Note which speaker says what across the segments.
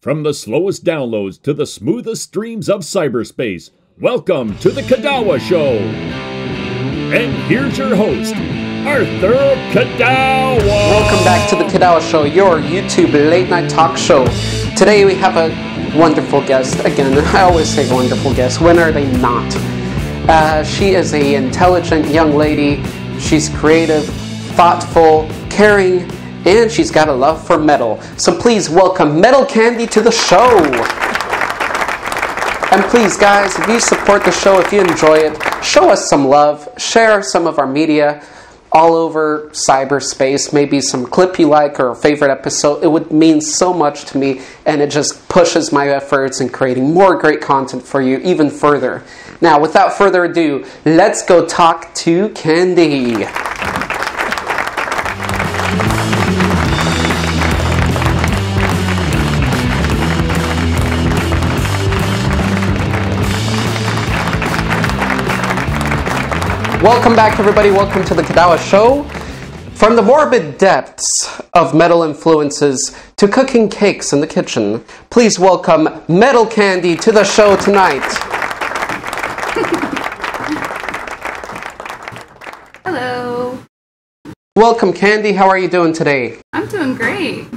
Speaker 1: From the slowest downloads to the smoothest streams of cyberspace, welcome to the Kidawa Show. And here's your host, Arthur Kidawa.
Speaker 2: Welcome back to the Kidawa Show, your YouTube late-night talk show. Today we have a wonderful guest. Again, I always say wonderful guest. When are they not? She is an intelligent young lady. She's creative, thoughtful, caring, and she's got a love for metal. So please welcome Metal Candy to the show. And please, guys, if you support the show, if you enjoy it, show us some love. Share some of our media all over cyberspace. Maybe some clip you like or a favorite episode. It would mean so much to me, and it just pushes my efforts in creating more great content for you even further. Now, without further ado, let's go talk to Candy. Welcome back, everybody. Welcome to the Kidawa Show. From the morbid depths of metal influences to cooking cakes in the kitchen, please welcome Metal Candy to the show tonight.
Speaker 3: Hello.
Speaker 2: Welcome, Candy. How are you doing today?
Speaker 3: I'm doing great.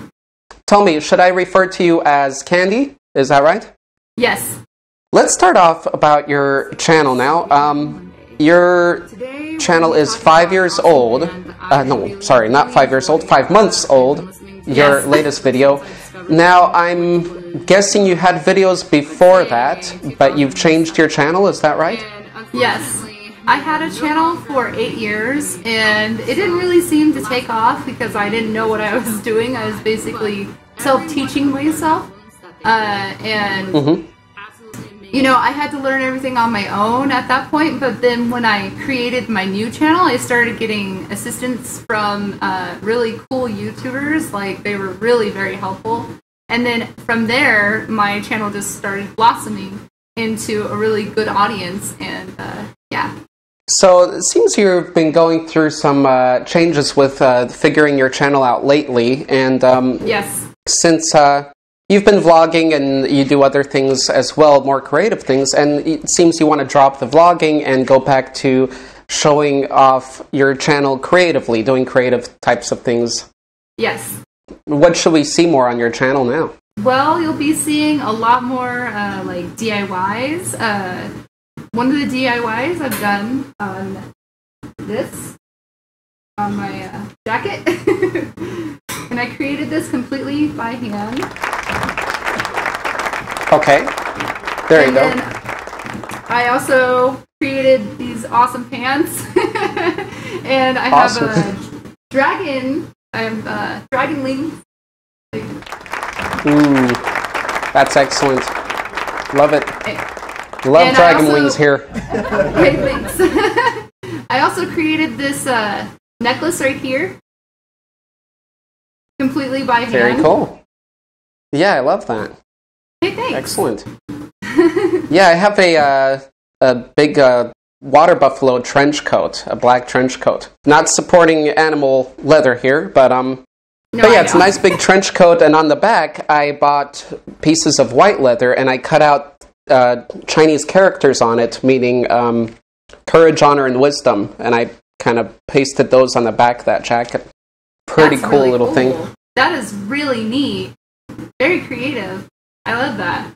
Speaker 2: Tell me, should I refer to you as Candy? Is that right?
Speaker 3: Yes.
Speaker 2: Let's start off about your channel now. Your channel is 5 years old. No, sorry, not 5 years old, 5 months old. Your latest video. Now, I'm guessing you had videos before that, but you've changed your channel, is that right?
Speaker 3: Yes. I had a channel for 8 years, and it didn't really seem to take off because I didn't know what I was doing. I was basically self-teaching myself. You know, I had to learn everything on my own at that point, but then when I created my new channel, I started getting assistance from really cool YouTubers. Like, they were really very helpful. And then from there, my channel just started blossoming into a really good audience, and yeah.
Speaker 2: So it seems you've been going through some changes with figuring your channel out lately, and
Speaker 3: yes.
Speaker 2: Since you've been vlogging and you do other things as well, more creative things, and it seems you want to drop the vlogging and go back to showing off your channel creatively, doing creative types of things.
Speaker 3: Yes.
Speaker 2: What should we see more on your channel now?
Speaker 3: Well, you'll be seeing a lot more like DIYs. One of the DIYs I've done on this, on my jacket, and I created this completely by hand.
Speaker 2: Okay, there you go.
Speaker 3: I also created these awesome pants, and I have a dragon. I have dragon wings.
Speaker 2: Ooh, that's excellent. Love it. Love dragon wings here.
Speaker 3: Hey, thanks. I also created this necklace right here, completely by hand.
Speaker 2: Very cool. Yeah, I love that.
Speaker 3: Hey, thanks.
Speaker 2: Excellent. Yeah, I have a big water buffalo trench coat, a black trench coat. Not supporting animal leather here, but yeah, it's a nice big trench coat, and on the back I bought pieces of white leather and I cut out Chinese characters on it, meaning courage, honor, and wisdom, and I kind of pasted those on the back of that jacket. Pretty
Speaker 3: That's
Speaker 2: cool
Speaker 3: really
Speaker 2: little
Speaker 3: cool.
Speaker 2: thing.
Speaker 3: That is really neat. Very creative. I love that.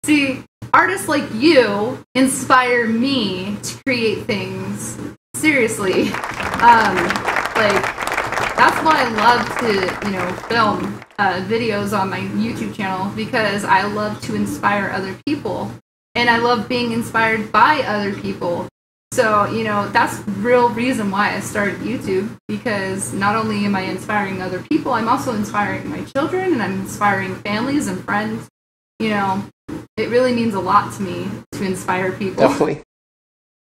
Speaker 3: See, artists like you inspire me to create things. Seriously. Like, that's why I love to, you know, film videos on my YouTube channel, because I love to inspire other people. And I love being inspired by other people. So, you know, that's the real reason why I started YouTube, because not only am I inspiring other people, I'm also inspiring my children, and I'm inspiring families and friends. You know, it really means a lot to me to inspire people.
Speaker 2: Definitely.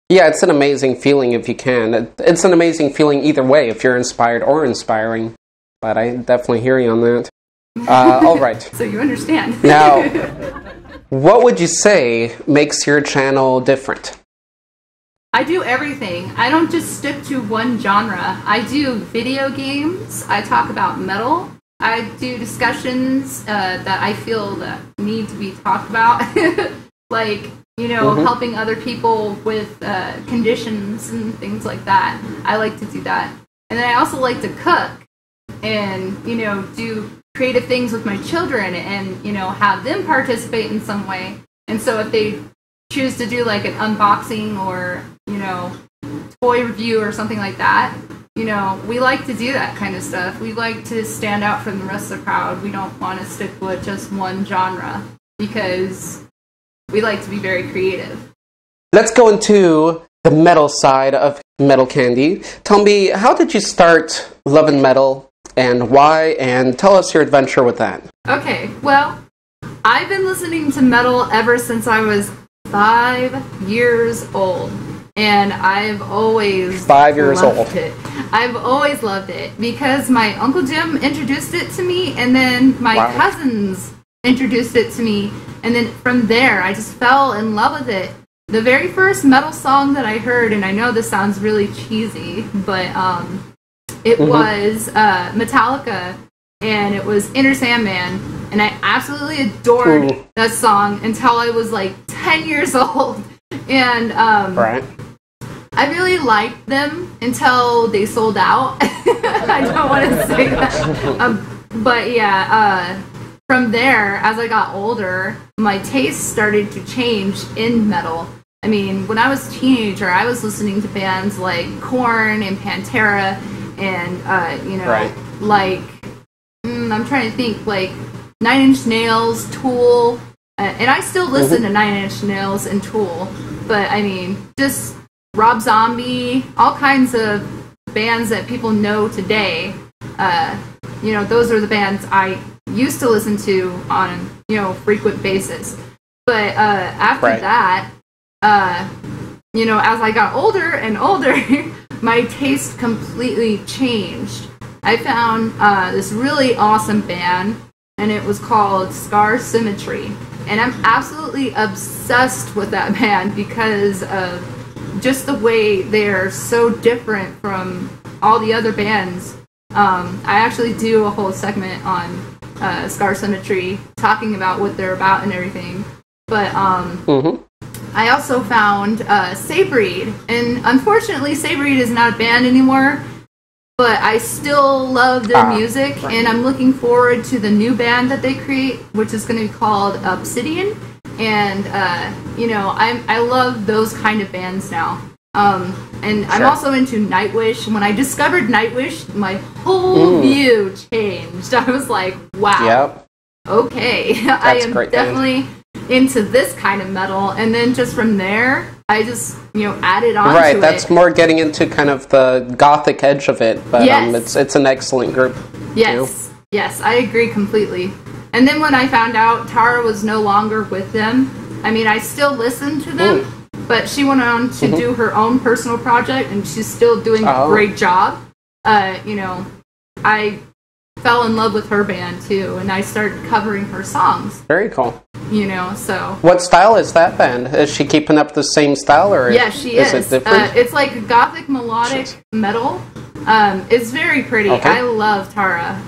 Speaker 2: Yeah, it's an amazing feeling if you can. It's an amazing feeling either way, if you're inspired or inspiring. But I definitely hear you on that. All right.
Speaker 3: So you understand.
Speaker 2: Now, what would you say makes your channel different?
Speaker 3: I do everything. I don't just stick to one genre. I do video games. I talk about metal. I do discussions that I feel that need to be talked about, like, helping other people with conditions and things like that. I like to do that. And then I also like to cook and, do creative things with my children and, have them participate in some way. And so if they choose to do like an unboxing or, toy review or something like that, we like to do that kind of stuff. We like to stand out from the rest of the crowd. We don't want to stick with just one genre because we like to be very creative.
Speaker 2: Let's go into the metal side of Metal Candy. Tell me, how did you start loving metal and why? And tell us your adventure with that.
Speaker 3: Okay, well, I've been listening to metal ever since I was 5 years old. And I've always
Speaker 2: 5 years old.
Speaker 3: It. I've always loved it because my Uncle Jim introduced it to me, and then my cousins introduced it to me, and then from there I just fell in love with it. The very first metal song that I heard, and I know this sounds really cheesy, but it was Metallica, and it was Enter Sandman, and I absolutely adored that song until I was like 10 years old. And I really liked them until they sold out. I don't want to say that. But yeah, from there, as I got older, my taste started to change in metal. I mean, when I was a teenager, I was listening to bands like Korn and Pantera and, like, I'm trying to think, like, Nine Inch Nails, Tool, and I still listen to Nine Inch Nails and Tool, but I mean, just Rob Zombie, all kinds of bands that people know today. Those are the bands I used to listen to on, frequent basis. But after that, as I got older and older, my taste completely changed. I found this really awesome band, and it was called Scar Symmetry. And I'm absolutely obsessed with that band because of just the way they're so different from all the other bands. I actually do a whole segment on Scar Symmetry, talking about what they're about and everything. But I also found Sabreed, and unfortunately Sabreed is not a band anymore, but I still love their music, and I'm looking forward to the new band that they create, which is going to be called Obsidian. And I love those kind of bands now. And I'm also into Nightwish. When I discovered Nightwish, my whole view changed. I was like, wow, okay, I am definitely into this kind of metal. And then just from there, I just, added on to it.
Speaker 2: Right, that's more getting into kind of the gothic edge of it, but it's an excellent group.
Speaker 3: Yes, yes, I agree completely. And then when I found out Tara was no longer with them, I mean, I still listened to them, but she went on to do her own personal project, and she's still doing a great job. I fell in love with her band, too, and I started covering her songs.
Speaker 2: Very cool.
Speaker 3: So...
Speaker 2: What style is that band? Is she keeping up the same style, or
Speaker 3: she is.
Speaker 2: It different?
Speaker 3: It's like gothic melodic metal. It's very pretty. Okay. I love Tara.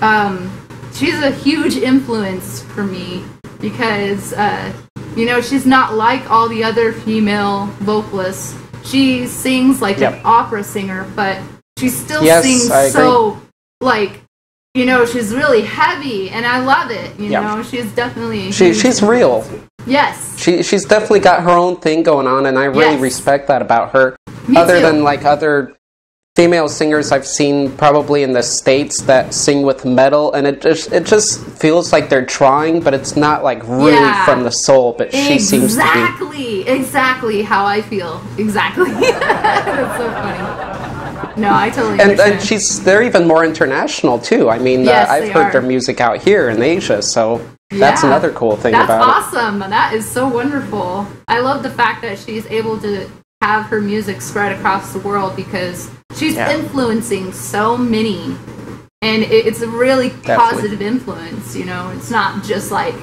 Speaker 3: She's a huge influence for me because, she's not like all the other female vocalists. She sings like an opera singer, but she still sings so, like, she's really heavy, and I love it. She's definitely...
Speaker 2: She's real.
Speaker 3: Yes.
Speaker 2: She's definitely got her own thing going on, and I really respect that about her.
Speaker 3: Me
Speaker 2: other
Speaker 3: too.
Speaker 2: Than, like, other female singers I've seen probably in the States that sing with metal, and it just feels like they're trying, but it's not, like, really from the soul, but she seems to be.
Speaker 3: Exactly how I feel. Exactly. That's so funny. No, I totally understand.
Speaker 2: And they're even more international, too. I mean, I've heard their music out here in Asia, so that's another cool thing about it.
Speaker 3: That's awesome. That is so wonderful. I love the fact that she's able to have her music spread across the world because she's influencing so many. And it's a really positive influence, It's not just like,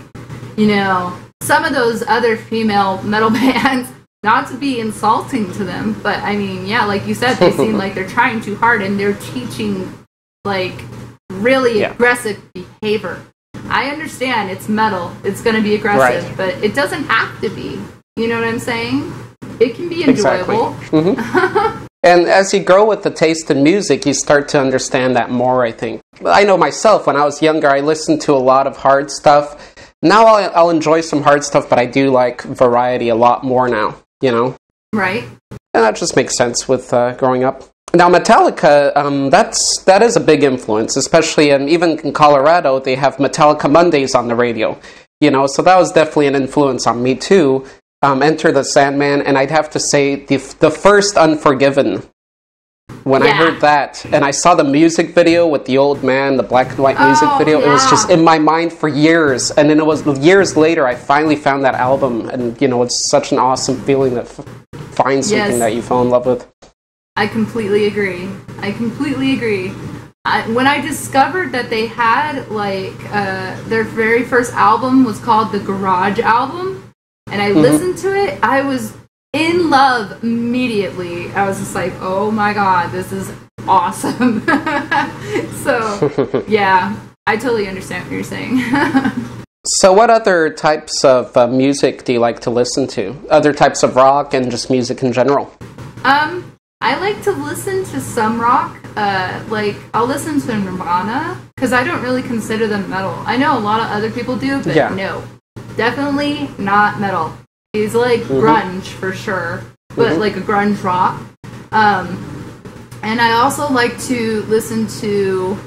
Speaker 3: some of those other female metal bands, not to be insulting to them, but I mean, like you said, they seem like they're trying too hard and they're teaching, like, really aggressive behavior. I understand it's metal, it's going to be aggressive, but it doesn't have to be. You know what I'm saying? It can be enjoyable.
Speaker 2: Exactly. And as you grow with the taste in music, you start to understand that more, I think. I know myself, when I was younger, I listened to a lot of hard stuff. Now I'll enjoy some hard stuff, but I do like variety a lot more now, you know?
Speaker 3: Right.
Speaker 2: And that just makes sense with growing up. Now, Metallica, that is a big influence, especially even in Colorado, they have Metallica Mondays on the radio, you know, so that was definitely an influence on me, too. Enter the Sandman, and I'd have to say the first Unforgiven. When I heard that, and I saw the music video with the old man, the black and white music video, it was just in my mind for years. And then it was years later I finally found that album, and you know, it's such an awesome feeling to find something that you fell in love with.
Speaker 3: I completely agree. When I discovered that they had like their very first album was called the Garage Album. And I listened to it, I was in love immediately. I was just like, oh my god, this is awesome. So, yeah, I totally understand what you're saying.
Speaker 2: So what other types of music do you like to listen to? Other types of rock and just music in general?
Speaker 3: I like to listen to some rock. Like, I'll listen to Nirvana, because I don't really consider them metal. I know a lot of other people do, but no. Definitely not metal. He's like grunge for sure, but like a grunge rock. And I also like to listen to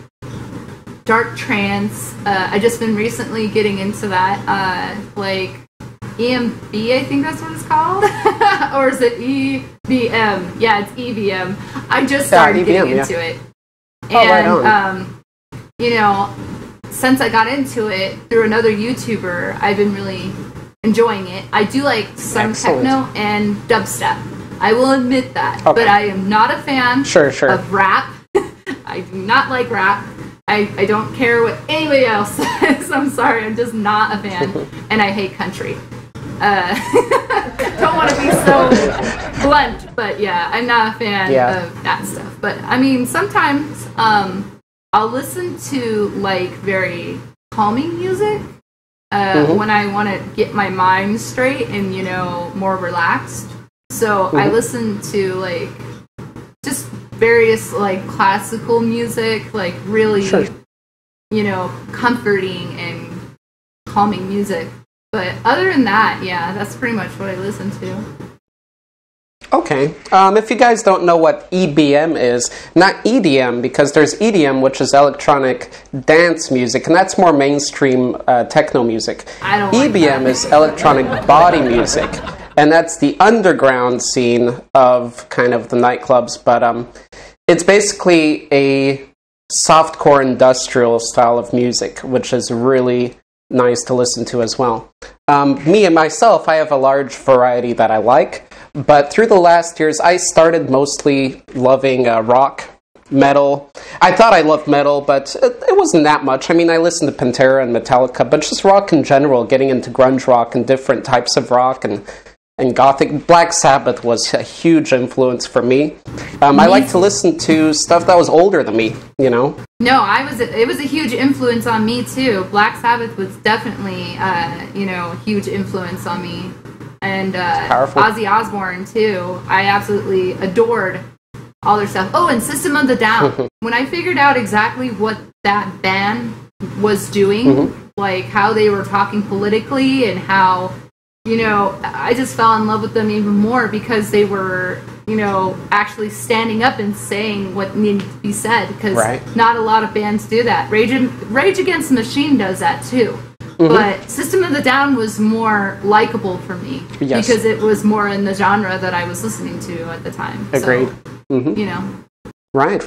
Speaker 3: dark trance. I just been recently getting into that, like EMB, I think that's what it's called, or is it EBM? Yeah, it's EBM. I just started getting into it, and you know. Since I got into it through another YouTuber, I've been really enjoying it. I do like some techno and dubstep. I will admit that. Okay. But I am not a fan of rap. I do not like rap. I don't care what anybody else says. I'm sorry, I'm just not a fan. And I hate country. Don't want to be so blunt, but yeah, I'm not a fan of that stuff. But I mean, sometimes I'll listen to like very calming music when I want to get my mind straight and, you know, more relaxed. So I listen to like just various like classical music, like really, you know, comforting and calming music. But other than that, yeah, that's pretty much what I listen to.
Speaker 2: Okay. If you guys don't know what EBM is, not EDM, because there's EDM, which is electronic dance music, and that's more mainstream techno music.
Speaker 3: I don't
Speaker 2: EBM
Speaker 3: like
Speaker 2: is electronic body music, and that's the underground scene of kind of the nightclubs, but it's basically a softcore industrial style of music, which is really nice to listen to as well. Me and myself, I have a large variety that I like. But through the last years, I started mostly loving rock, metal. I thought I loved metal, but it wasn't that much. I mean, I listened to Pantera and Metallica, but just rock in general, getting into grunge rock and different types of rock and gothic. Black Sabbath was a huge influence for me. I like to listen to stuff that was older than me, you know?
Speaker 3: No, it was a huge influence on me, too. Black Sabbath was definitely, you know, a huge influence on me. And Ozzy Osbourne, too. I absolutely adored all their stuff. Oh, and System of the Down. When I figured out exactly what that band was doing, like how they were talking politically and how, you know, I just fell in love with them even more because they were, you know, actually standing up and saying what needed to be said, because not a lot of bands do that. Rage Against the Machine does that, too. But System of the Down was more likable for me because it was more in the genre that I was listening to at the time.
Speaker 2: Agreed.
Speaker 3: So, you know.
Speaker 2: Right.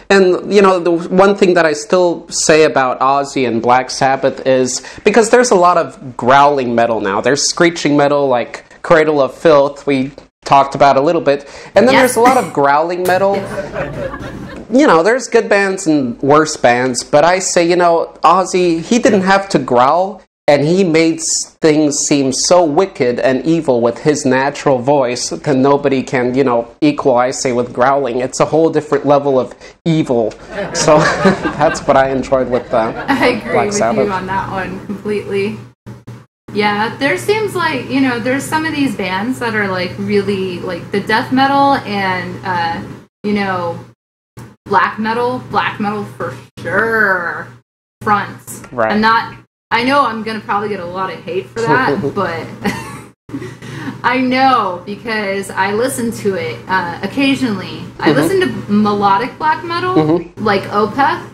Speaker 2: And, you know, the one thing that I still say about Ozzy and Black Sabbath is, because there's a lot of growling metal now. There's screeching metal like Cradle of Filth, we talked about a little bit. And then there's a lot of growling metal. You know, there's good bands and worse bands, but I say, you know, Ozzy, he didn't have to growl. and he made things seem so wicked and evil with his natural voice that nobody can, equal, I say, with growling. It's a whole different level of evil. So that's what I enjoyed with
Speaker 3: I agree
Speaker 2: Black
Speaker 3: with
Speaker 2: Sabbath.
Speaker 3: you on that one completely. Yeah, there seems like, there's some of these bands that are like really like the death metal and, black metal for sure fronts.
Speaker 2: Right.
Speaker 3: I know I'm going to probably get a lot of hate for that, but I know because I listen to it occasionally. I listen to melodic black metal, like Opeth.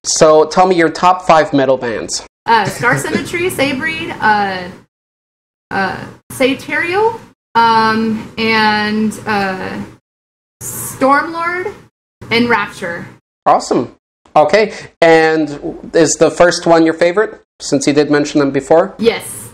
Speaker 2: So tell me your top 5 metal bands.
Speaker 3: Scar Symmetry, Sabreed, Saterial, and Stormlord, and Rapture.
Speaker 2: Awesome. Okay, and is the first one your favorite, since you did mention them before?
Speaker 3: Yes.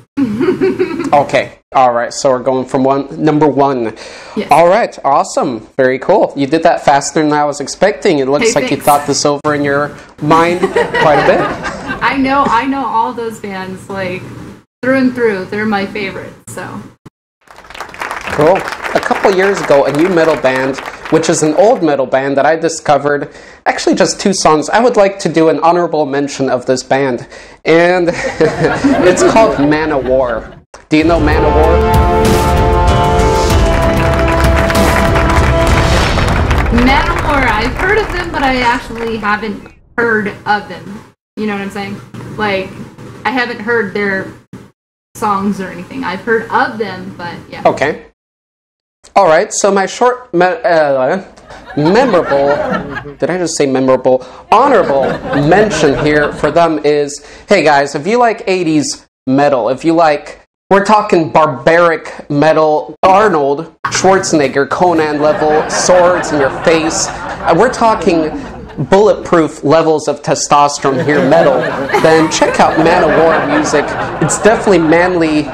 Speaker 2: Okay, alright, so we're going from number 1.
Speaker 3: Yes.
Speaker 2: Alright, awesome, very cool. You did that faster than I was expecting. It looks like you thought this over in your mind quite a bit.
Speaker 3: I know all those bands, like, through and through. They're my favorites, so.
Speaker 2: Cool. A couple years ago, a new metal band, which is an old metal band that I discovered, actually just 2 songs. I would like to do an honorable mention of this band, and it's called Man of War. Do you know Man of War?
Speaker 3: Man of War, I've heard of them, but I actually haven't heard of them. You know what I'm saying? Like, I haven't heard their songs or anything. I've heard of them, but yeah.
Speaker 2: Okay. Alright, so my short, memorable, did I just say memorable? Honorable mention here for them is, hey guys, if you like 80s metal, if you like, we're talking barbaric metal, Arnold Schwarzenegger, Conan level, swords in your face, we're talking bulletproof levels of testosterone here, metal, then check out Man of War music. It's definitely manly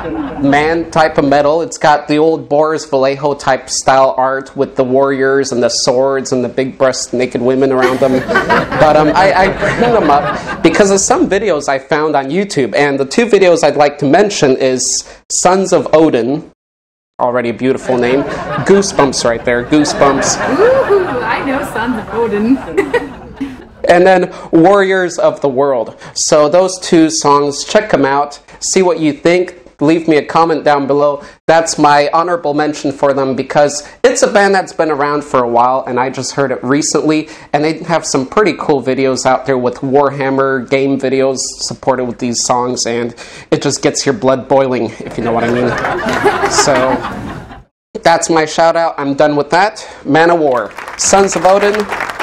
Speaker 2: man type of metal. It's got the old Boris Vallejo type style art with the warriors and the swords and the big breast naked women around them. But I bring them up because of some videos I found on YouTube, and the 2 videos I'd like to mention is Sons of Odin, already a beautiful name, Goosebumps right there, Goosebumps.
Speaker 3: Ooh, I know Sons of Odin.
Speaker 2: And then Warriors of the World. So those 2 songs, check them out, see what you think. Leave me a comment down below. That's my honorable mention for them because it's a band that's been around for a while and I just heard it recently, and they have some pretty cool videos out there with Warhammer game videos supported with these songs, and it just gets your blood boiling, if you know what I mean. So that's my shout out. I'm done with that. Man of War, Sons of Odin,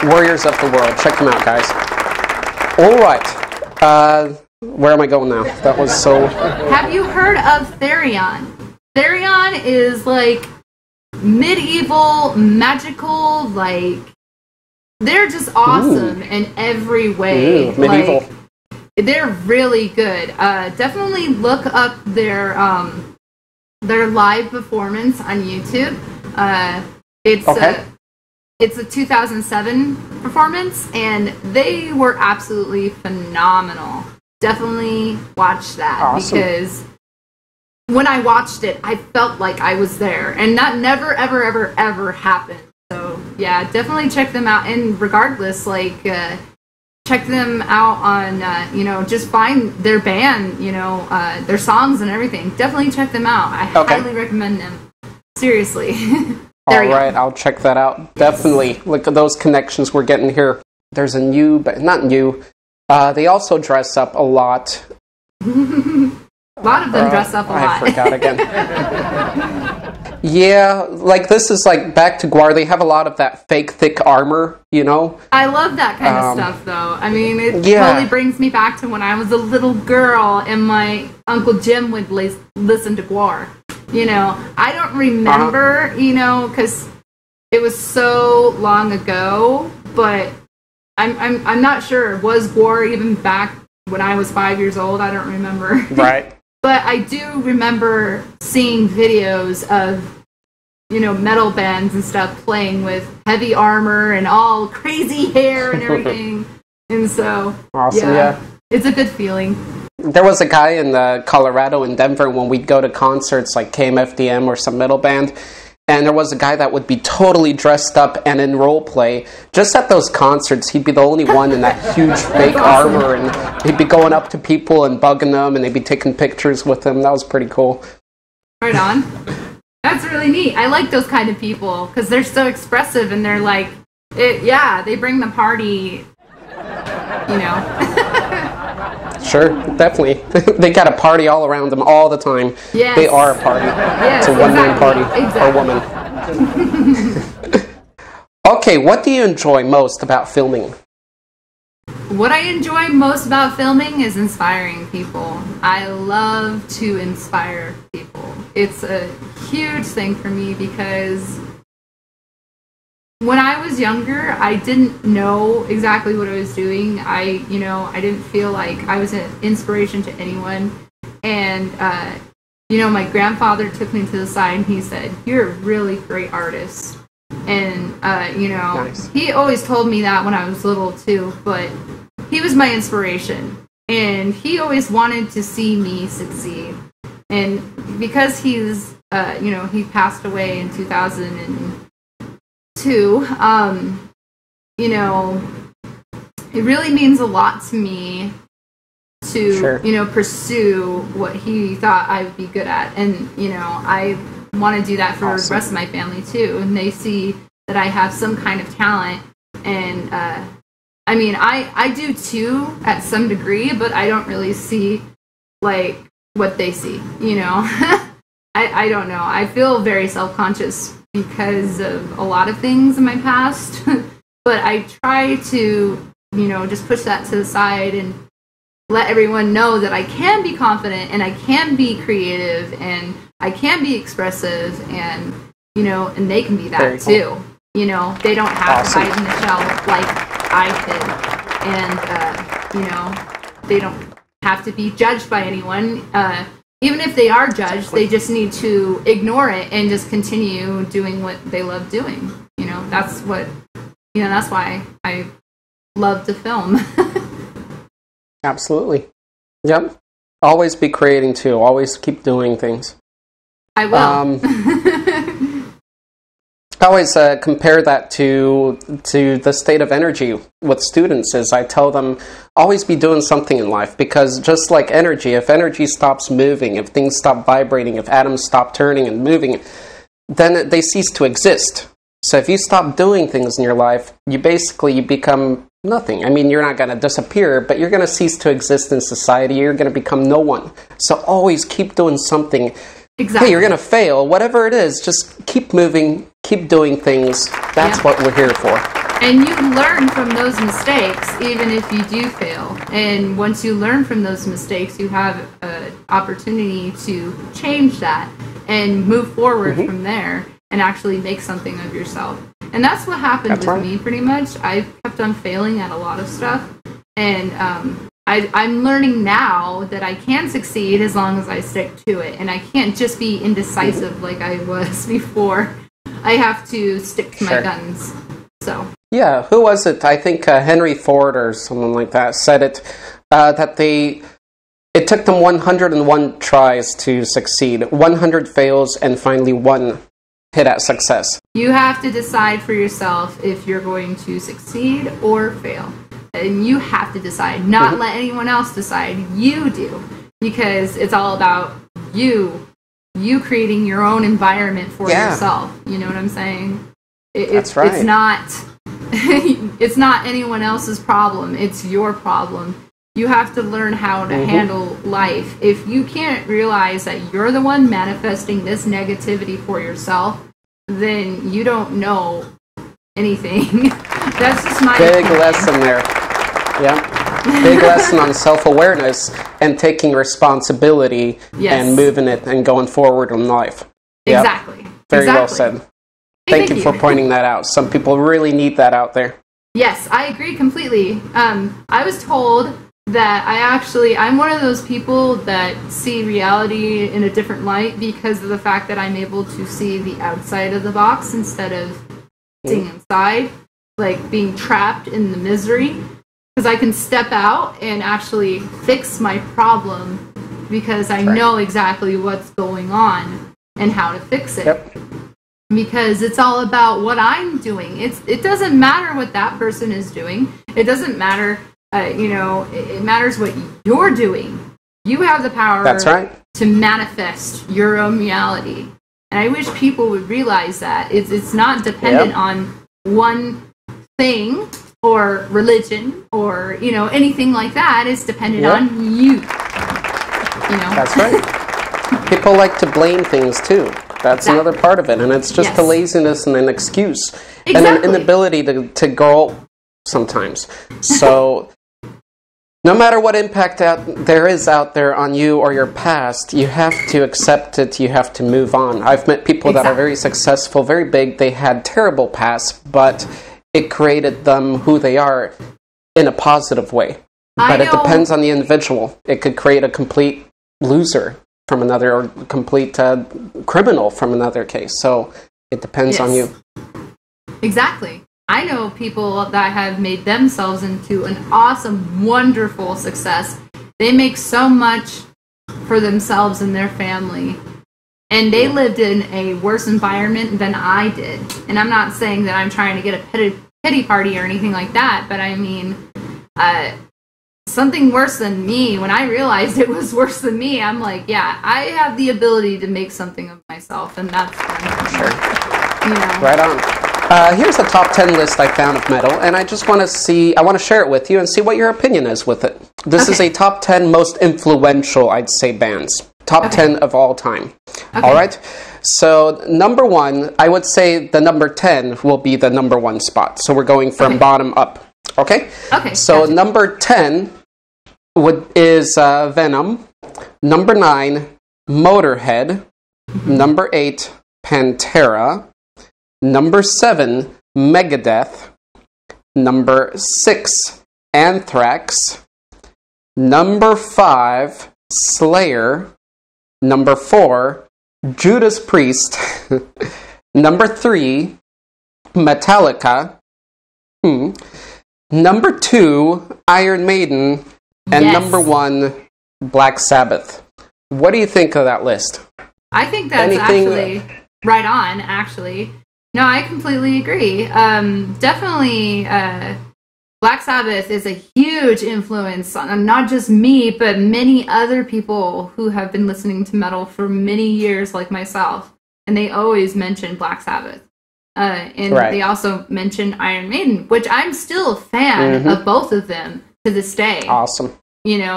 Speaker 2: Warriors of the World. Check them out, guys. Alright. Where am I going now? That was so...
Speaker 3: Have you heard of Therion? Therion is like medieval, magical, like they're just awesome in every way.
Speaker 2: Medieval.
Speaker 3: Like, they're really good. Definitely look up their live performance on YouTube. It's a 2007 performance, and they were absolutely phenomenal. Definitely watch that. Awesome. Because when I watched it, I felt like I was there, and that never, ever, ever, ever happened. So yeah, definitely check them out. And regardless, like check them out on just find their band, their songs and everything. Definitely check them out. I highly recommend them. Seriously.
Speaker 2: Alright, I'll check that out. Definitely. Look at those connections we're getting here. There's a new, but not new. They also dress up a lot.
Speaker 3: A lot of them dress up a lot.
Speaker 2: I forgot again. Yeah, like this is like back to Guar. They have a lot of that fake thick armor,
Speaker 3: I love that kind of stuff, though. I mean, it totally brings me back to when I was a little girl and my Uncle Jim would listen to Guar. I don't remember, because it was so long ago, but I'm not sure. Was Guar even back when I was 5 years old? I don't remember.
Speaker 2: Right.
Speaker 3: But I do remember seeing videos of, metal bands and stuff playing with heavy armor and all crazy hair and everything. And so,
Speaker 2: awesome, yeah.
Speaker 3: It's a good feeling.
Speaker 2: there was a guy in Colorado and Denver when we'd go to concerts like KMFDM or some metal band, and there was a guy that would be totally dressed up and in role play. Just at those concerts, he'd be the only one in that huge fake armor, and he'd be going up to people and bugging them, and they'd be taking pictures with him. That was pretty cool.
Speaker 3: Right on. That's really neat. I like those kind of people because they're so expressive and they're like, they bring the party, you know.
Speaker 2: Sure, definitely. They got a party all around them all the time.
Speaker 3: Yes.
Speaker 2: They are a party.
Speaker 3: Yes,
Speaker 2: it's a one-man party
Speaker 3: exactly.
Speaker 2: or woman. Okay, what do you enjoy most about filming?
Speaker 3: What I enjoy most about filming is inspiring people. I love to inspire people. It's a huge thing for me because when I was younger, I didn't know exactly what I was doing. I didn't feel like I was an inspiration to anyone. And, my grandfather took me to the side and he said, "You're a really great artist." And,
Speaker 2: Nice.
Speaker 3: He always told me that when I was little too, but he was my inspiration. And he always wanted to see me succeed. And because he's, he passed away in 2002, it really means a lot to me to,
Speaker 2: Sure.
Speaker 3: Pursue what he thought I would be good at. And, I want to do that for the rest of my family too. And they see that I have some kind of talent. And, I do too at some degree, but I don't really see like what they see, I don't know. I feel very self-conscious because of a lot of things in my past, but I try to, just push that to the side and let everyone know that I can be confident and I can be creative and I can be expressive and, and they can be that
Speaker 2: Very
Speaker 3: too.
Speaker 2: cool.
Speaker 3: They don't have to hide in the shell like I did. And, they don't have to be judged by anyone. Even if they are judged, they just need to ignore it and just continue doing what they love doing. That's what, that's why I love to film.
Speaker 2: Absolutely. Yep. Always be creating too. Always keep doing things.
Speaker 3: I will.
Speaker 2: I always compare that to the state of energy with students. Is I tell them always be doing something in life, because just like energy, if energy stops moving, if things stop vibrating, if atoms stop turning and moving, then they cease to exist. So if you stop doing things in your life, you become nothing. I mean, you're not going to disappear, but you're going to cease to exist in society. You're going to become no one. So always keep doing something.
Speaker 3: Exactly.
Speaker 2: Hey, you're going to fail. Whatever it is, just keep moving, keep doing things. That's what we're here for.
Speaker 3: And you learn from those mistakes, even if you do fail. And once you learn from those mistakes, you have an opportunity to change that and move forward from there and actually make something of yourself. And that's what happened with me, pretty much. I kept on failing at a lot of stuff. And I'm learning now that I can succeed as long as I stick to it. And I can't just be indecisive like I was before. I have to stick to my guns. So.
Speaker 2: Yeah, who was it? I think Henry Ford or someone like that said it, that it took them 101 tries to succeed. 100 fails and finally one hit at success.
Speaker 3: You have to decide for yourself if you're going to succeed or fail. And you have to decide, not let anyone else decide. You do. Because it's all about you creating your own environment for yourself. You know what I'm saying?
Speaker 2: That's right.
Speaker 3: It's not it's not anyone else's problem. It's your problem. You have to learn how to handle life. If you can't realize that you're the one manifesting this negativity for yourself, then you don't know anything. That's just my
Speaker 2: big
Speaker 3: opinion.
Speaker 2: lesson there. Yeah. Big lesson on self-awareness and taking responsibility and moving it and going forward in life. Yep.
Speaker 3: Exactly.
Speaker 2: Very well said. Thank you for pointing that out. Some people really need that out there.
Speaker 3: Yes, I agree completely. I was told that I'm one of those people that see reality in a different light because of the fact that I'm able to see the outside of the box instead of sitting inside, like being trapped in the misery. because I can step out and actually fix my problem because I know exactly what's going on and how to fix it.
Speaker 2: Yep.
Speaker 3: Because it's all about what I'm doing. It doesn't matter what that person is doing. It doesn't matter, it matters what you're doing. You have the power to manifest your own reality. And I wish people would realize that. It's not dependent on one thing or religion or, anything like that. It's dependent on you.
Speaker 2: That's right. People like to blame things too. That's another part of it. And it's just a laziness and an excuse. And an inability to grow sometimes. So no matter what impact there is out there on you or your past, you have to accept it. You have to move on. I've met people that are very successful, very big. They had terrible pasts, but it created them who they are in a positive way. But it depends on the individual. It could create a complete loser from another, or complete criminal from another case. So it depends on you.
Speaker 3: Exactly. I know people that have made themselves into an awesome, wonderful success. They make so much for themselves and their family. And they lived in a worse environment than I did. And I'm not saying that I'm trying to get a pity party or anything like that, but I mean, something worse than me, when I realized it was worse than me, I'm like, yeah, I have the ability to make something of myself, and that's fun.
Speaker 2: Right on. Here's a top 10 list I found of metal, and I just want to share it with you and see what your opinion is with it. This is a top 10 most influential, I'd say, bands. Top 10 of all time. All right? So, number 1, I would say the number 10 will be the number 1 spot. So, we're going from bottom up. Okay?
Speaker 3: Okay.
Speaker 2: So, number 10 is Venom. Number 9, Motorhead. Number 8, Pantera. Number 7, Megadeth. Number 6, Anthrax. Number 5, Slayer. Number 4, Judas Priest. Number 3, Metallica. Number 2, Iron Maiden. And number 1, Black Sabbath. What do you think of that list?
Speaker 3: I think that's actually right on, actually. No, I completely agree. Definitely, Black Sabbath is a huge influence on not just me, but many other people who have been listening to metal for many years, like myself. And they always mention Black Sabbath. And they also mention Iron Maiden, which I'm still a fan of both of them to this day.
Speaker 2: Awesome.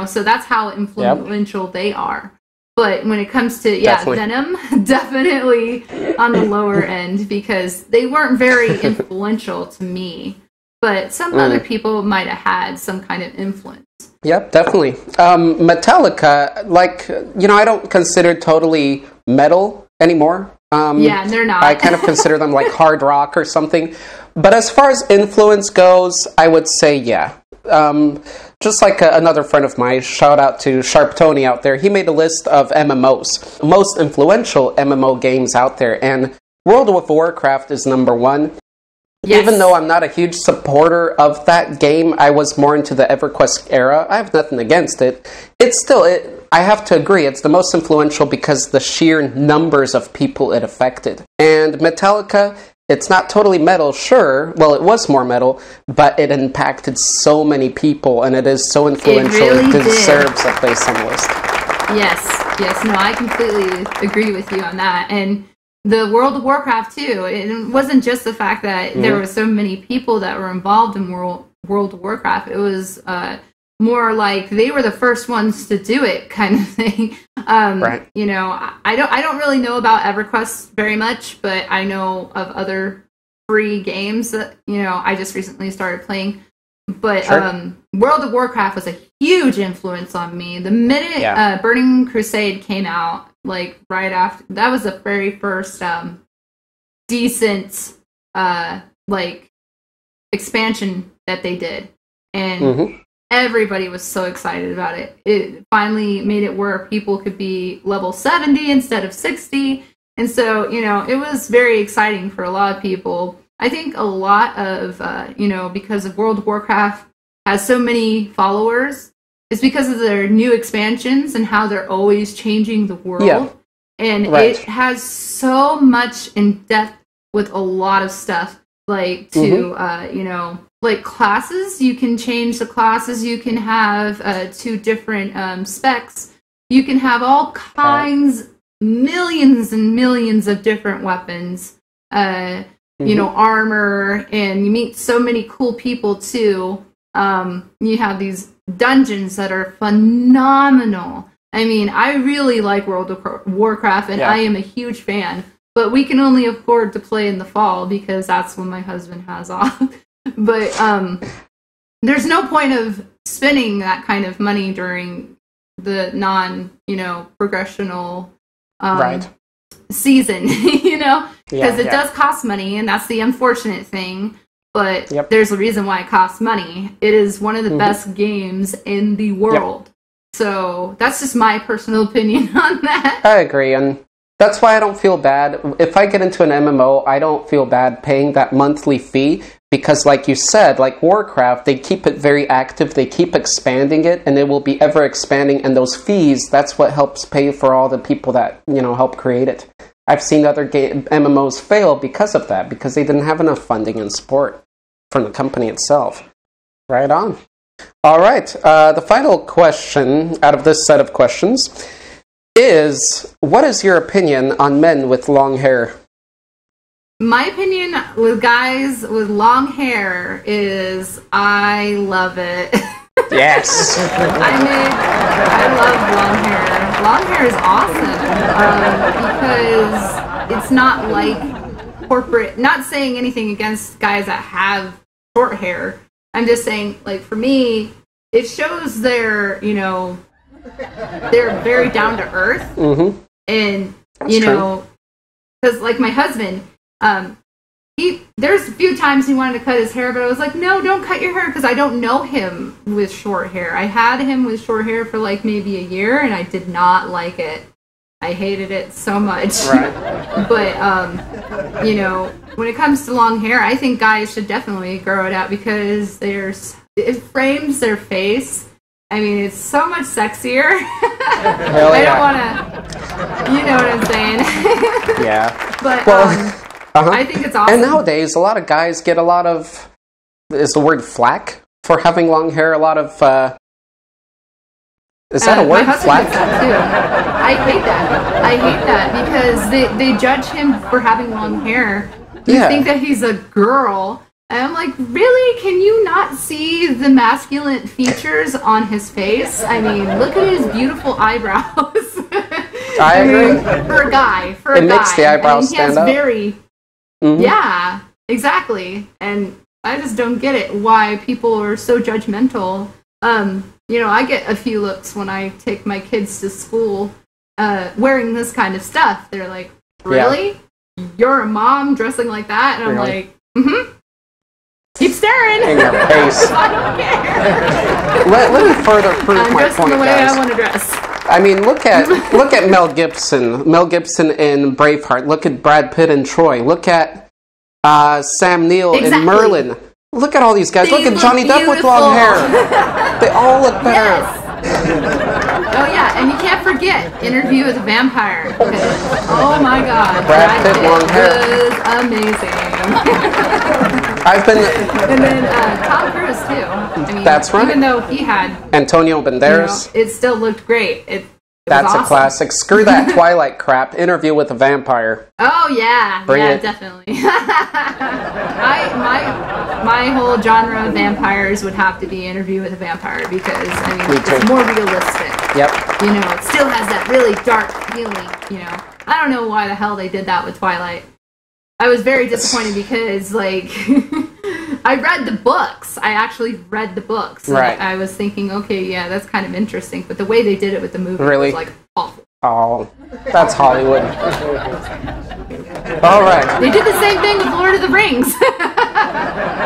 Speaker 3: So that's how influential they are. But when it comes to, Venom, definitely on the lower end, because they weren't very influential to me. But some other people might have had some kind of influence.
Speaker 2: Yep, definitely. Metallica, I don't consider totally metal anymore.
Speaker 3: They're not.
Speaker 2: I kind of consider them like hard rock or something. But as far as influence goes, I would say, just like another friend of mine, shout out to Sharp Tony out there, he made a list of MMOs, most influential MMO games out there, and World of Warcraft is number 1. Yes. Even though I'm not a huge supporter of that game, I was more into the EverQuest era. I have nothing against it. It's still, I have to agree, it's the most influential because the sheer numbers of people it affected. And Metallica, it's not totally metal, sure. Well, it was more metal, but it impacted so many people, and it is so influential. It deserves a place on the list.
Speaker 3: Yes. No, I completely agree with you on that. And the World of Warcraft, too. It wasn't just the fact that there were so many people that were involved in World of Warcraft. It was more like they were the first ones to do it, kind of thing. I don't really know about EverQuest very much, but I know of other free games that I just recently started playing. But World of Warcraft was a huge influence on me. The minute Burning Crusade came out, right after, that was the very first decent expansion that they did, and everybody was so excited about it. It finally made it where people could be level 70 instead of 60. And so, it was very exciting for a lot of people. I think a lot of, because of World of Warcraft has so many followers is because of their new expansions and how they're always changing the world. Yeah. And it has so much in depth with a lot of stuff, like to, you know, like classes. You can change the classes. You can have 2 different specs. You can have all kinds, millions and millions of different weapons, you know, armor, and you meet so many cool people too. You have these dungeons that are phenomenal. I mean, I really like World of Warcraft, and I am a huge fan. But we can only afford to play in the fall because that's when my husband has off. But there's no point of spending that kind of money during the you know, progressional season, you know, because it does cost money, and that's the unfortunate thing. But there's a reason why it costs money. It is one of the best games in the world. So that's just my personal opinion on that.
Speaker 2: I agree, and that's why I don't feel bad. If I get into an MMO, I don't feel bad paying that monthly fee, because like you said, like Warcraft, they keep it very active, they keep expanding it, and it will be ever expanding, and those fees, that's what helps pay for all the people that, you know, help create it. I've seen other MMOs fail because of that, because they didn't have enough funding and support from the company itself. Right on. All right, the final question out of this set of questions is, what is your opinion on men with long hair?
Speaker 3: My opinion with guys with long hair is I love it.
Speaker 2: Yes.
Speaker 3: I love long hair. Long hair is awesome because it's not like corporate. Not saying anything against guys that have short hair. I'm just saying, like, for me, it shows they're, you know, they're very down to earth. And, you know, because, like, my husband, there's a few times he wanted to cut his hair, but I was like, no, don't cut your hair, because I don't know him with short hair. I had him with short hair for, like, maybe a year, and I did not like it. I hated it so much. But, you know, when it comes to long hair, I think guys should definitely grow it out because it frames their face. I mean, it's so much sexier. I don't want to, you know what I'm saying?
Speaker 2: Yeah.
Speaker 3: But I think it's awesome.
Speaker 2: And nowadays, a lot of guys get a lot of, is the word flack for having long hair? A lot of, is that a word, flack?
Speaker 3: Too. I hate that. I hate that because they judge him for having long hair. You think that he's a girl. And I'm like, really? Can you not see the masculine features on his face? I mean, look at his beautiful eyebrows.
Speaker 2: I agree.
Speaker 3: For a guy.
Speaker 2: It makes the eyebrows stand up.
Speaker 3: Yeah, exactly. And I just don't get it, why people are so judgmental. You know, I get a few looks when I take my kids to school wearing this kind of stuff. They're like, really? Yeah. You're a mom dressing like that? And I'm like, keep staring.
Speaker 2: In your face.
Speaker 3: I don't care.
Speaker 2: Let me further prove
Speaker 3: I'm
Speaker 2: my point,
Speaker 3: the way
Speaker 2: guys.
Speaker 3: I want to dress.
Speaker 2: I mean, look at Mel Gibson. Mel Gibson in Braveheart. Look at Brad Pitt in Troy. Look at Sam Neill in Merlin. Look at all these guys. Look at Johnny Depp with long hair. They all look better.
Speaker 3: Yes. Oh yeah, and you can't forget Interview with a Vampire. Oh my God,
Speaker 2: Brad Pitt long hair
Speaker 3: was amazing.
Speaker 2: And
Speaker 3: then Tom Cruise too. I mean,
Speaker 2: that's right.
Speaker 3: Even though he had
Speaker 2: Antonio Banderas,
Speaker 3: it still looked great.
Speaker 2: That's
Speaker 3: awesome.
Speaker 2: A classic. Screw that Twilight crap. Interview with a Vampire.
Speaker 3: Oh yeah,
Speaker 2: Bring it.
Speaker 3: Definitely. My whole genre of vampires would have to be Interview with a Vampire because I mean it's more realistic.
Speaker 2: Yep.
Speaker 3: You know, it still has that really dark feeling. You know, I don't know why the hell they did that with Twilight. I was very disappointed because like I read the books. I actually read the books.
Speaker 2: Right.
Speaker 3: I was thinking, okay, yeah, that's kind of interesting, but the way they did it with the movie was like awful.
Speaker 2: Oh, that's Hollywood. All right.
Speaker 3: They did the same thing with Lord of the Rings.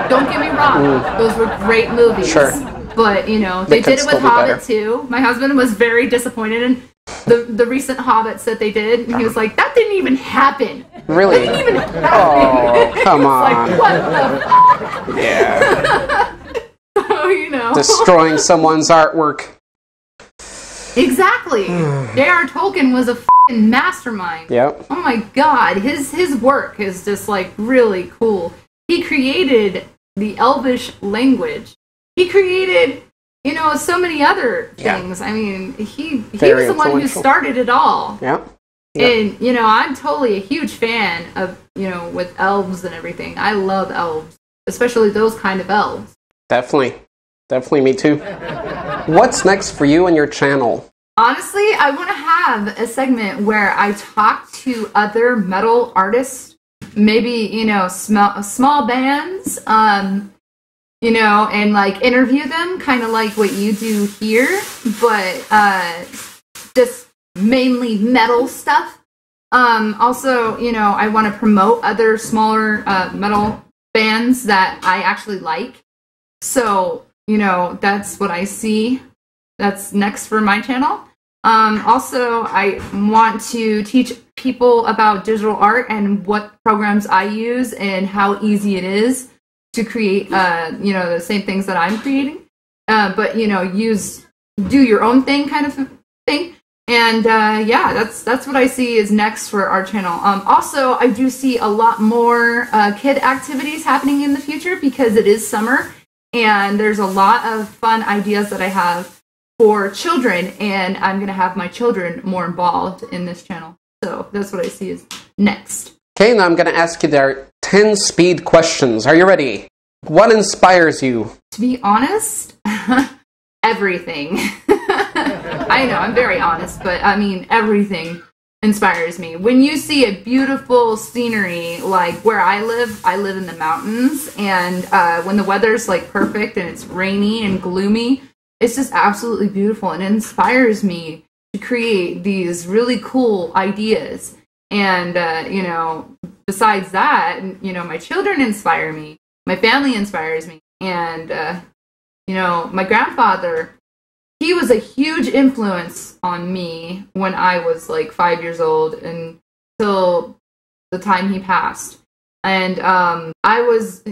Speaker 3: Don't get me wrong; those were great movies.
Speaker 2: Sure.
Speaker 3: But you know, they did it with Hobbit too. My husband was very disappointed in the recent Hobbits that they did. And he was like, "That didn't even happen."
Speaker 2: Really?
Speaker 3: That didn't even happen.
Speaker 2: Oh, come on.
Speaker 3: Like, what the fuck?
Speaker 2: Yeah.
Speaker 3: So, you know.
Speaker 2: destroying someone's artwork.
Speaker 3: Exactly. J.R. Tolkien was a f***ing mastermind.
Speaker 2: Yep.
Speaker 3: Oh my god, his work is just like really cool. He created the Elvish language. He created, so many other things. I mean, he was the one who started it all.
Speaker 2: Yep.
Speaker 3: And, I'm totally a huge fan of, with elves and everything. I love elves, especially those kind of elves.
Speaker 2: Definitely. Definitely me too. What's next for you and your channel?
Speaker 3: Honestly, I want to have a segment where I talk to other metal artists, maybe, small bands, and like interview them, kind of like what you do here, but just mainly metal stuff. Also, I want to promote other smaller metal bands that I actually like. So, that's what I see. That's next for my channel. Also, I want to teach people about digital art and what programs I use and how easy it is to create, the same things that I'm creating. But, do your own thing kind of thing. And, that's what I see is next for our channel. Also, I do see a lot more kid activities happening in the future because it is summer. And there's a lot of fun ideas that I have for children, and I'm going to have my children more involved in this channel. So that's what I see is next.
Speaker 2: Okay, now I'm going to ask you there 10 speed questions. Are you ready? What inspires you?
Speaker 3: To be honest, everything. I know, I'm very honest, but I mean, everything inspires me. When you see a beautiful scenery, like where I live in the mountains, and when the weather's like perfect and it's rainy and gloomy, it's just absolutely beautiful, and it inspires me to create these really cool ideas. And besides that, my children inspire me, my family inspires me, and my grandfather, he was a huge influence on me when I was like 5 years old until the time he passed. And I was,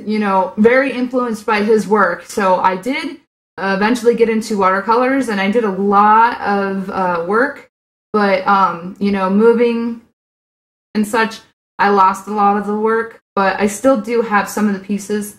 Speaker 3: very influenced by his work. So I did eventually get into watercolors, and I did a lot of work. But, moving and such, I lost a lot of the work. But I still do have some of the pieces.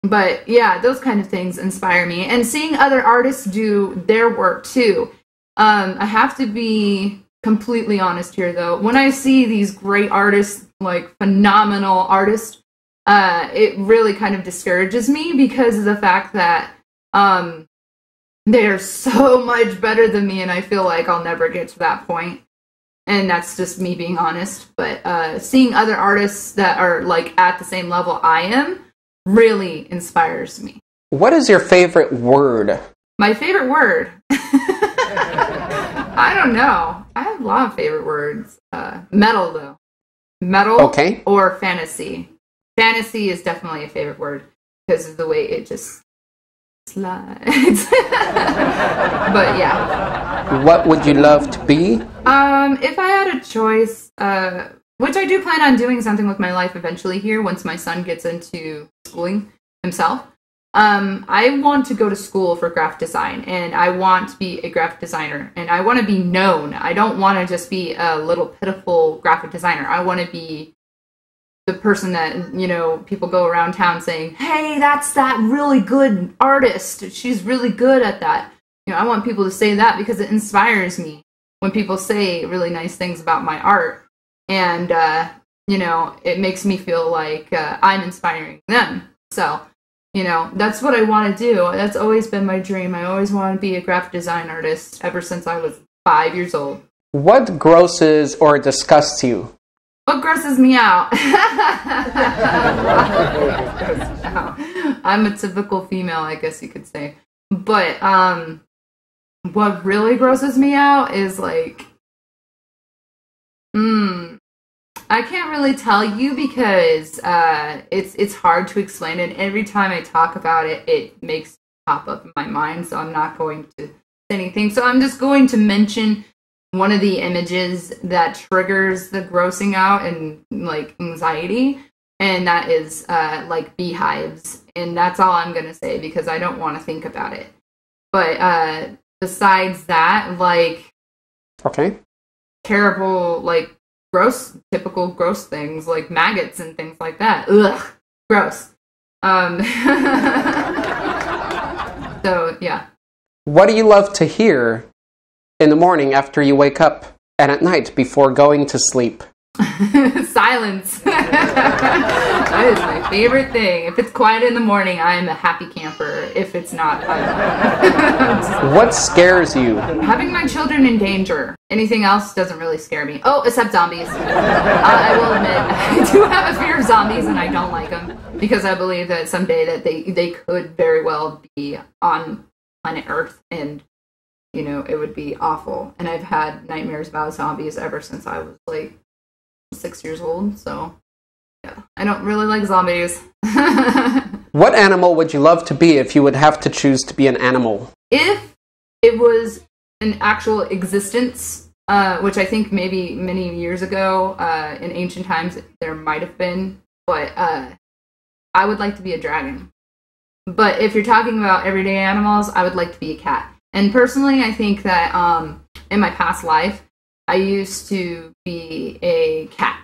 Speaker 3: But yeah, those kind of things inspire me. And seeing other artists do their work too. I have to be completely honest here though. When I see these great artists, like phenomenal artists, it really kind of discourages me because of the fact that they are so much better than me, and I feel like I'll never get to that point. And that's just me being honest. But seeing other artists that are like at the same level I am really inspires me.
Speaker 2: What is your favorite word?
Speaker 3: My favorite word? I don't know. I have a lot of favorite words. Metal, though. Metal or fantasy. Fantasy is definitely a favorite word because of the way it just slides. But yeah.
Speaker 2: What would you love to be?
Speaker 3: If I had a choice, which I do plan on doing something with my life eventually here once my son gets into schooling himself. I want to go to school for graphic design, and I want to be a graphic designer, and I want to be known. I don't want to just be a little pitiful graphic designer. I want to be the person that, people go around town saying, hey, that's that really good artist. She's really good at that. I want people to say that because it inspires me when people say really nice things about my art. And, it makes me feel like I'm inspiring them. So, that's what I want to do. That's always been my dream. I always want to be a graphic design artist ever since I was 5 years old.
Speaker 2: What grosses or disgusts you?
Speaker 3: What grosses me out? I'm a typical female, I guess you could say. But what really grosses me out is like, I can't really tell you because it's hard to explain, and every time I talk about it, it makes it pop up in my mind, so I'm not going to say anything. So I'm just going to mention one of the images that triggers the grossing out and, like, anxiety, and that is, like, beehives and that's all I'm gonna say because I don't want to think about it. But besides that, like,
Speaker 2: okay,
Speaker 3: terrible, like, typical gross things like maggots and things like that. Ugh, gross. So yeah.
Speaker 2: What do you love to hear in the morning after you wake up and at night before going to sleep?
Speaker 3: Silence. That is my favorite thing. If it's quiet in the morning, I'm a happy camper. If it's not, I'm
Speaker 2: What scares you?
Speaker 3: Having my children in danger. Anything else doesn't really scare me. Oh, except zombies. I will admit, I do have a fear of zombies, and I don't like them because I believe that someday that they could very well be on planet Earth, and you know, it would be awful. And I've had nightmares about zombies ever since I was like 6 years old, so yeah, I don't really like zombies.
Speaker 2: What animal would you love to be if you would have to choose to be an animal?
Speaker 3: If it was an actual existence, which I think maybe many years ago, in ancient times, there might have been, but I would like to be a dragon. But if you're talking about everyday animals, I would like to be a cat. And personally, I think that in my past life, I used to be a cat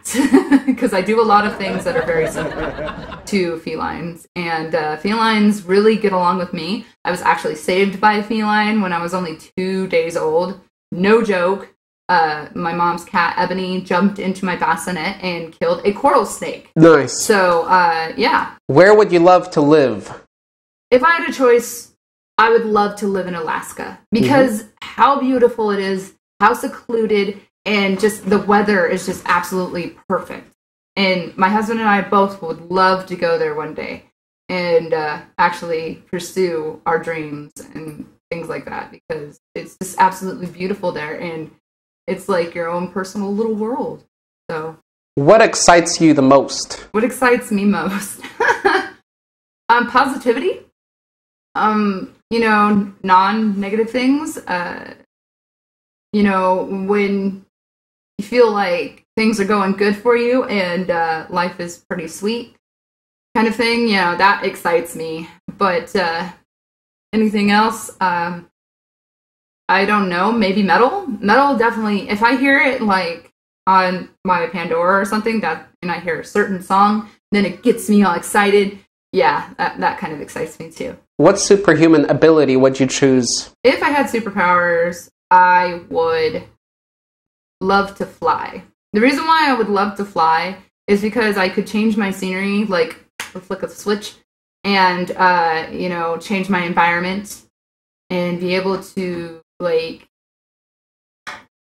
Speaker 3: because I do a lot of things that are very similar to felines. And felines really get along with me. I was actually saved by a feline when I was only 2 days old. No joke. My mom's cat, Ebony, jumped into my bassinet and killed a coral snake.
Speaker 2: Nice.
Speaker 3: So, yeah.
Speaker 2: Where would you love to live?
Speaker 3: If I had a choice, I would love to live in Alaska because how beautiful it is. How secluded, and just the weather is just absolutely perfect. And my husband and I both would love to go there one day and actually pursue our dreams and things like that because it's just absolutely beautiful there, and it's like your own personal little world. So,
Speaker 2: what excites you the most?
Speaker 3: What excites me most? Positivity. You know, non-negative things. You know, when you feel like things are going good for you and life is pretty sweet kind of thing, you know, that excites me. But anything else, I don't know, maybe metal? Metal definitely, if I hear it like on my Pandora or something, and I hear a certain song, then it gets me all excited. Yeah, that kind of excites me too.
Speaker 2: What superhuman ability would you choose? If
Speaker 3: I had superpowers, I would love to fly. The reason why I would love to fly is because I could change my scenery, like a flick of a switch, and, you know, change my environment and be able to, like,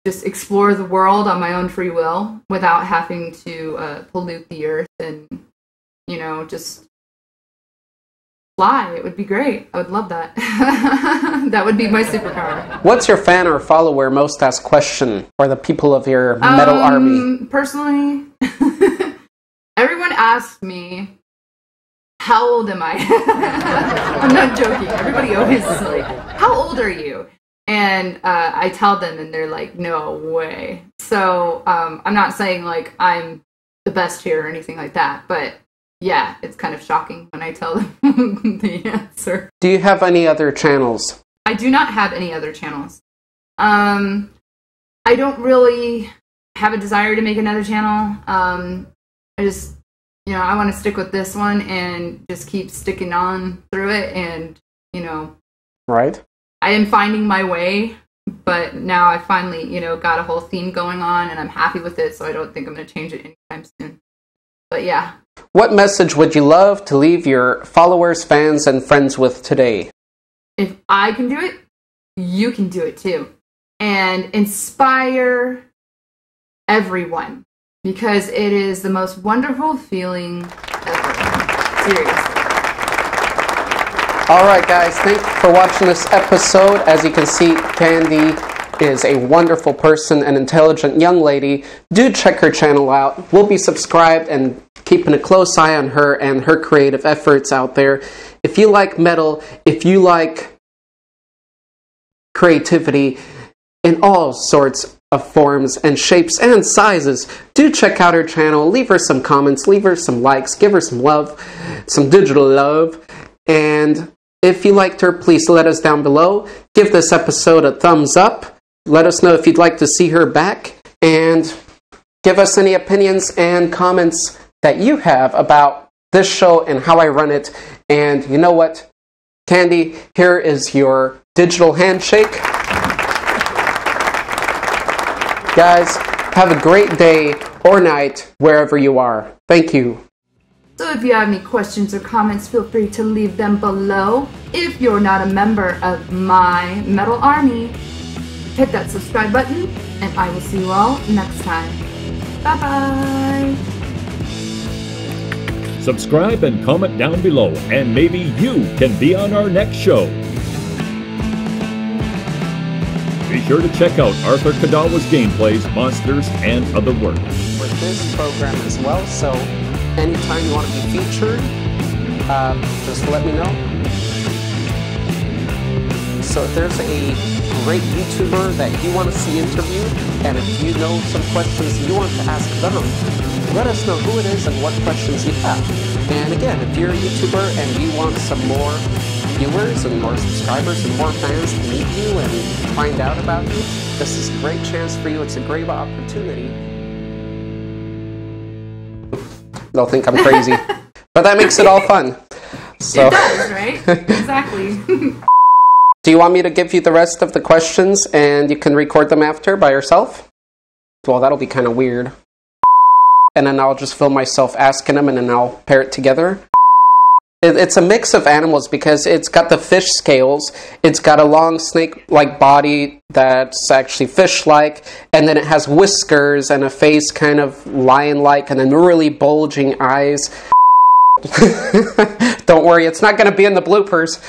Speaker 3: just explore the world on my own free will without having to pollute the earth and, you know, just fly. It would be great. I would love that. That would be my superpower.
Speaker 2: What's your fan or follower most asked question for the people of your metal army?
Speaker 3: Personally, everyone asks me, how old am I? I'm not joking. Everybody always is like, how old are you? And I tell them and they're like, no way. So I'm not saying like I'm the best here or anything like that, but yeah, it's kind of shocking when I tell them the answer.
Speaker 2: Do you have any other channels?
Speaker 3: I do not have any other channels. I don't really have a desire to make another channel. I just, you know, I want to stick with this one and just keep sticking on through it. And, you know,
Speaker 2: right.
Speaker 3: I am finding my way, but now I finally, you know, got a whole theme going on and I'm happy with it. So I don't think I'm going to change it anytime soon. But yeah.
Speaker 2: What message would you love to leave your followers, fans, and friends with today?
Speaker 3: If I can do it, you can do it too. And inspire everyone. Because it is the most wonderful feeling ever. Seriously.
Speaker 2: Alright guys, thanks for watching this episode. As you can see, Candy is a wonderful person, an intelligent young lady. Do check her channel out. We'll be subscribed and keeping a close eye on her and her creative efforts out there. If you like metal, if you like creativity in all sorts of forms and shapes and sizes, do check out her channel. Leave her some comments, leave her some likes, give her some love, some digital love. And if you liked her, please let us down below. Give this episode a thumbs up. Let us know if you'd like to see her back. And give us any opinions and comments that you have about this show and how I run it. And you know what? Candy, here is your digital handshake. Guys, have a great day or night wherever you are. Thank you.
Speaker 3: So if you have any questions or comments, feel free to leave them below. If you're not a member of my Metal Army, hit that subscribe button, and I will see you all next time. Bye-bye!
Speaker 1: Subscribe and comment down below, and maybe you can be on our next show. Be sure to check out Arthur Kidawa's gameplays, monsters, and other work.
Speaker 2: For this program as well, so anytime you want to be featured, just let me know. So if there's a great YouTuber that you want to see interviewed, and if you know some questions you want to ask them, let us know who it is and what questions you have. And again, if you're a YouTuber and you want some more viewers and more subscribers and more fans to meet you and find out about you, this is a great chance for you. It's a great opportunity. They'll think I'm crazy. But that makes it all fun. So.
Speaker 3: It does, right? Exactly.
Speaker 2: Do you want me to give you the rest of the questions and you can record them after by yourself? Well, that'll be kind of weird. And then I'll just film myself asking them and then I'll pair it together. It's a mix of animals because it's got the fish scales, it's got a long snake-like body that's actually fish-like, and then it has whiskers and a face kind of lion-like, and then really bulging eyes. Don't worry, it's not going to be in the bloopers.